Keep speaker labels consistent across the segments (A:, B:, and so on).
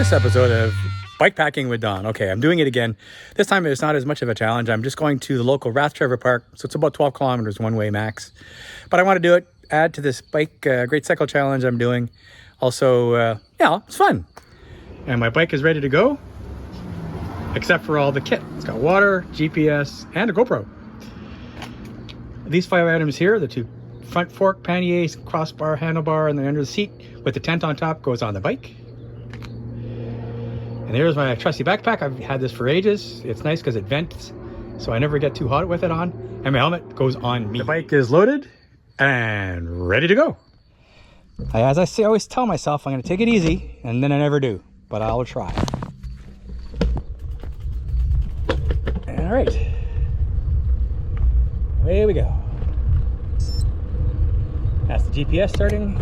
A: this episode of Bikepacking with Don. Okay, I'm doing it again. This time it's not as much of a challenge. I'm just going to the local Rathtrevor Park, so it's about 12 kilometers one way max. But I want to do it, add to this bike great cycle challenge I'm doing. Also, yeah, it's fun. And my bike is ready to go, except for all the kit. It's got water, GPS, and a GoPro. These 5 items here, the 2 front fork, panniers, crossbar, handlebar, and then under the seat with the tent on top goes on the bike. And here's my trusty backpack. I've had this for ages. It's nice because it vents, so I never get too hot with it on. And my helmet goes on me. The bike is loaded and ready to go. As I say, I always tell myself I'm going to take it easy, and then I never do, but I'll try. All right, away we go. That's the GPS starting.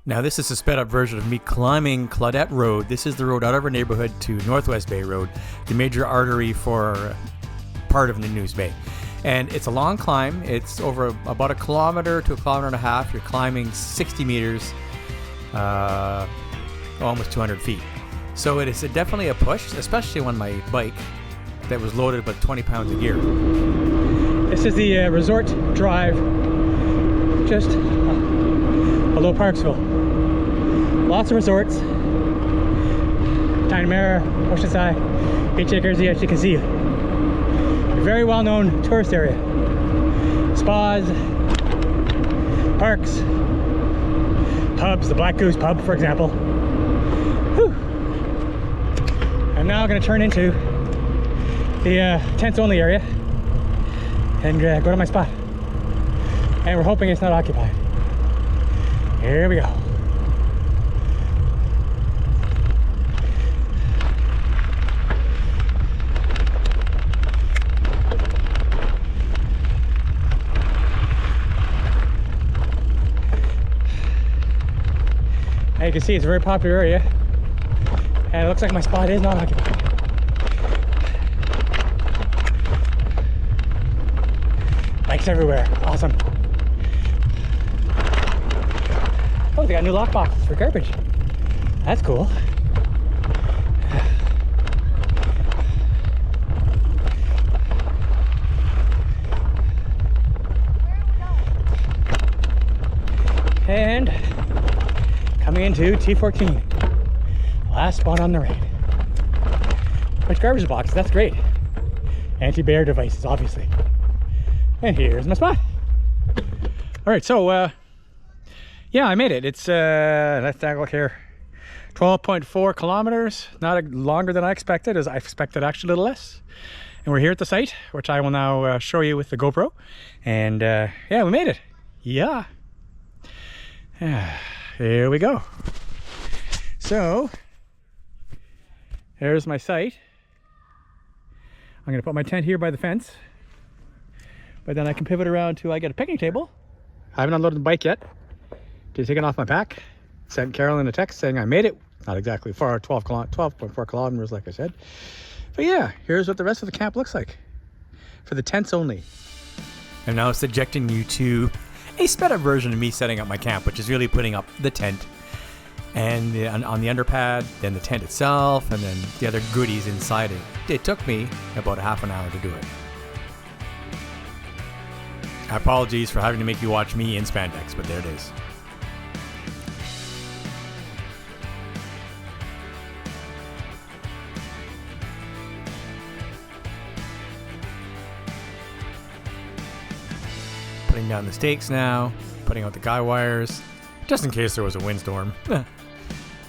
A: Now this is a sped up version of me climbing Claudette Road. This is the road out of our neighborhood to Northwest Bay Road, the major artery for part of the News Bay. And it's a long climb. It's over about 1 kilometer to 1.5 kilometers. You're climbing 60 meters, almost 200 feet. So it is definitely a push, especially on my bike that was loaded with 20 pounds of gear. This is the resort drive just below Parksville. Lots of resorts. Tinamera, Oceanside, Beachacres, as you can see. A very well-known tourist area. Spas, parks, pubs, the Black Goose pub, for example. Whew. I'm now going to turn into the tents only area and go to my spot. And we're hoping it's not occupied. Here we go. Now you can see it's a very popular area, and it looks like my spot is not occupied. Bikes everywhere, awesome. Oh, they got new lock boxes for garbage. That's cool. And coming into T14, last spot on the raid. Which garbage box? That's great. Anti-bear devices, obviously. And here's my spot. All right, so yeah, I made it. It's let's take a look here. 12.4 kilometers, not longer than I expected, as I expected actually a little less. And we're here at the site, which I will now show you with the GoPro. And yeah, we made it. Yeah. Here we go. So there's my site. I'm gonna put my tent here by the fence, but then I can pivot around to, I get a picnic table. I haven't unloaded the bike yet. Just taking off my pack. Sent Carolyn a text saying I made it. Not exactly far, 12.4 kilometers like I said. But yeah, here's what the rest of the camp looks like for the tents only. I'm now subjecting you to a sped up version of me setting up my camp, which is really putting up the tent and on the underpad, then the tent itself, and then the other goodies inside it. It took me about half an hour to do it. Apologies for having to make you watch me in spandex, but there it is. Putting down the stakes now, putting out the guy wires, just in case there was a windstorm.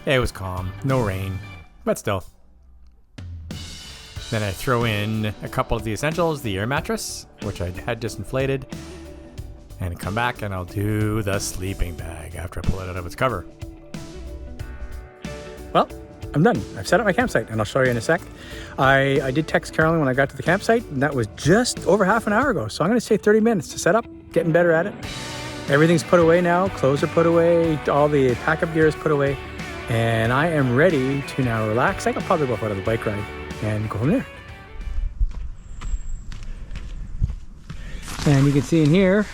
A: It was calm, no rain, but still. Then I throw in a couple of the essentials, the air mattress, which I had just inflated, and come back and I'll do the sleeping bag after I pull it out of its cover. Well, I'm done. I've set up my campsite, and I'll show you in a sec. I did text Carolyn when I got to the campsite, and that was just over half an hour ago. So I'm going to say 30 minutes to set up, getting better at it. Everything's put away now. Clothes are put away. All the pack-up gear is put away. And I am ready to now relax. I could probably go for another bike ride and go from there. And you can see in here,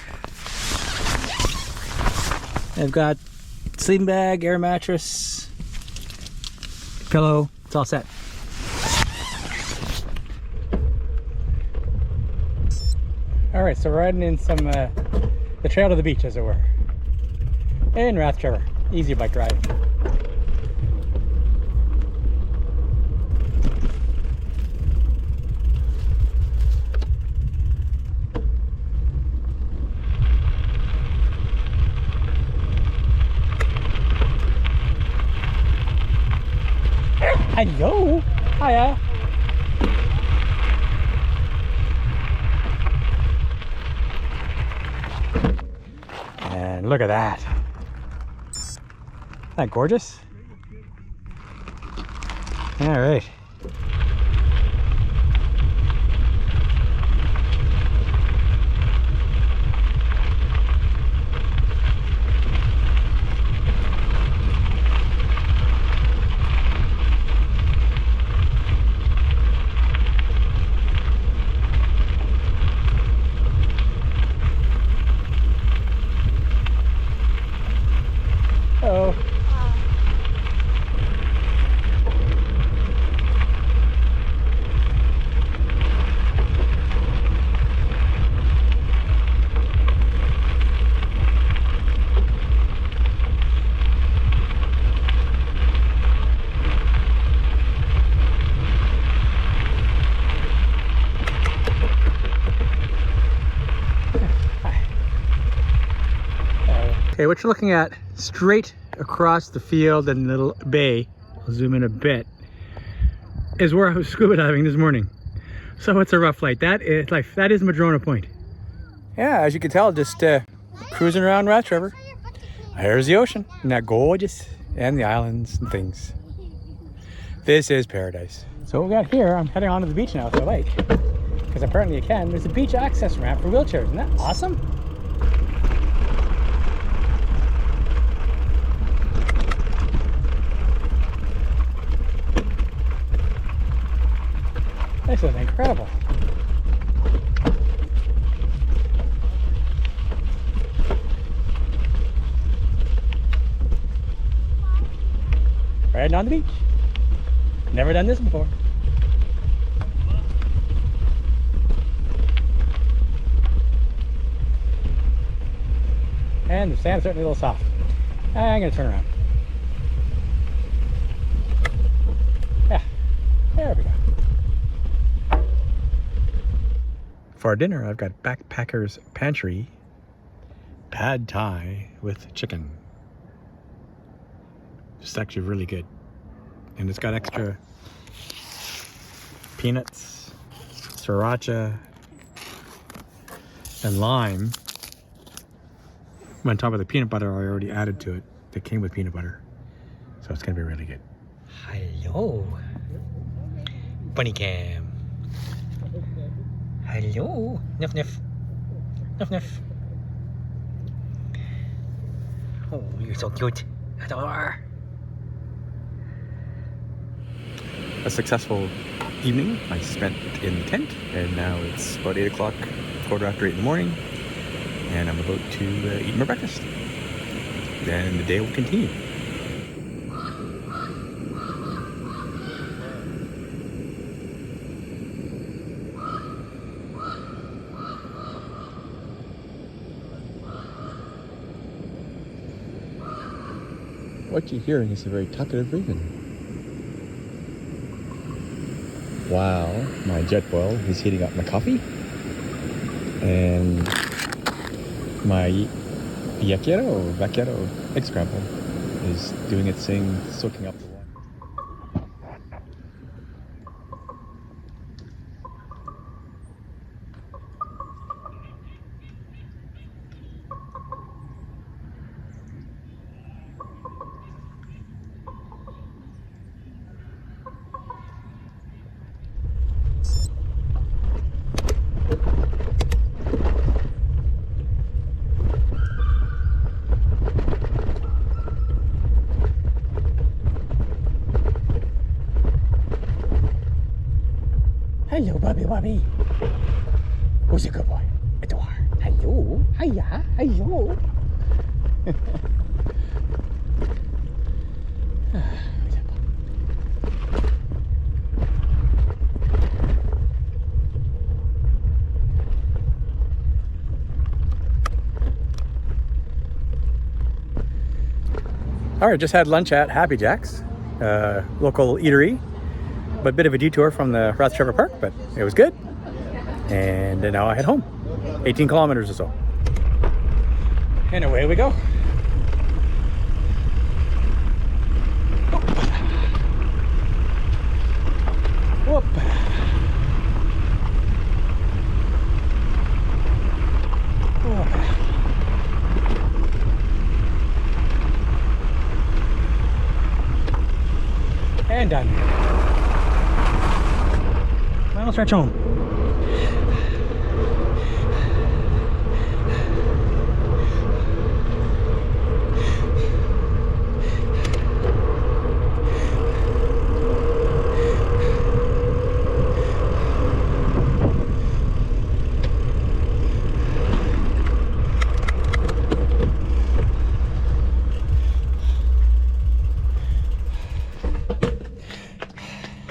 A: I've got sleeping bag, air mattress, pillow, it's all set. All right, so we're riding in some, the trail to the beach, as it were, in Rathtrevor. Easy bike ride. Hello, hiya. And look at that. Isn't that gorgeous? All right. Oh. Okay, what you're looking at straight across the field and little bay, I'll zoom in a bit, is where I was scuba diving this morning. So it's a rough flight. That is Madrona Point. Yeah, as you can tell, just cruising around Rathtrevor. There's the ocean, isn't that gorgeous? And the islands and things. This is paradise. So what we got here, I'm heading onto the beach now with the bike, because apparently you can. There's a beach access ramp for wheelchairs. Isn't that awesome? This is incredible. Riding on the beach. Never done this before. And the sand's certainly a little soft. I'm gonna turn around. Yeah, there we go. For our dinner, I've got Backpacker's Pantry pad thai with chicken. It's actually really good. And it's got extra peanuts, sriracha, and lime on top of the peanut butter I already added to it. That came with peanut butter. So it's gonna be really good. Hello. Bunny cam. Hello. Niff niff. Niff niff. Oh, you're so cute. Adore. A successful evening I spent in the tent, and now it's about 8 o'clock, quarter after 8 in the morning, and I'm about to eat my breakfast. Then the day will continue. What you're hearing is a very talkative raven. Wow, my jet boil is heating up my coffee. And my vaquero egg scramble is doing its thing, soaking up the water. Hello, Bobby Wobby. Who's a good boy? Adore. Ayo, hiya, ayo. All right, just had lunch at Happy Jack's, local eatery, but a bit of a detour from the Rathtrevor Park, but it was good. And now I head home, 18 kilometers or so. And away we go. Whoop. And done. Final stretch home.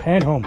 A: And home.